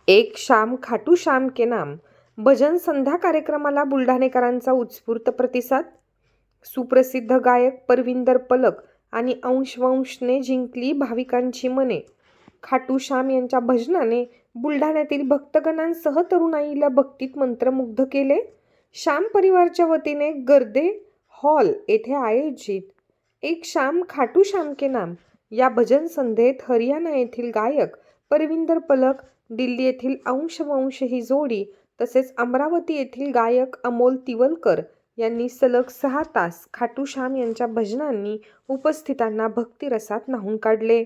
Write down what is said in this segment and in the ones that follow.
एक शाम खाटू श्याम के नाम भजन संध्या कार्यक्रमाला बुलढाणेकरांचा उत्स्फूर्त प्रतिसाद. सुप्रसिद्ध गायक परविंदर पलक आणि अंशवंशने जिंकली भाविकांची मने. खाटू श्याम यांच्या भजनाने बुलढाण्यातील भक्तगणांसह तरुणाईला भक्तीत मंत्रमुग्ध केले. श्याम परिवारच्या वतीने गर्दे हॉल येथे आयोजित एक शाम खाटू श्याम के नाम या भजन संध्येत हरियाणा येथील गायक परविंदर पलक, दिल्ली येथील अंशवंश ही जोडी तसेच अमरावती येथील गायक अमोल तिवलकर यांनी सलग 6 तास खाटू श्याम यांच्या भजनांनी उपस्थितांना भक्तिरसात न्हाऊन काढले.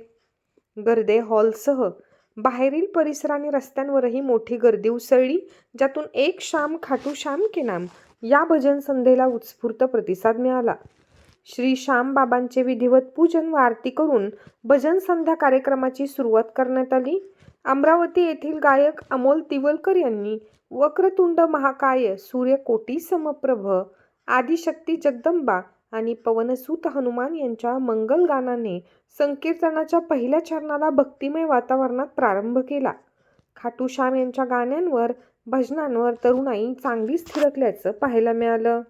गर्दे हॉलसह बाहेरील परिसर आणि रस्त्यांवरही मोठी गर्दी उसळली, ज्यातून एक शाम खाटू श्याम के नाम या भजन संध्येला उत्स्फूर्त प्रतिसाद मिळाला. श्री श्याम बाबांचे विधिवत पूजन व आरती करून भजन संध्या कार्यक्रमाची सुरुवात करण्यात आली. अमरावती येथील गायक अमोल तिवलकर यांनी वक्रतुंड महाकाय, सूर्यकोटी समप्रभ, आदिशक्ती जगदंबा आणि पवनसुत हनुमान यांच्या मंगलगानाने संकीर्तनाच्या पहिल्या चरणाला भक्तिमय वातावरणात प्रारंभ केला. खाटू श्याम यांच्या गाण्यांवर, भजनांवर तरुणाई चांगलीच थिरकल्याचं पाहायला मिळालं.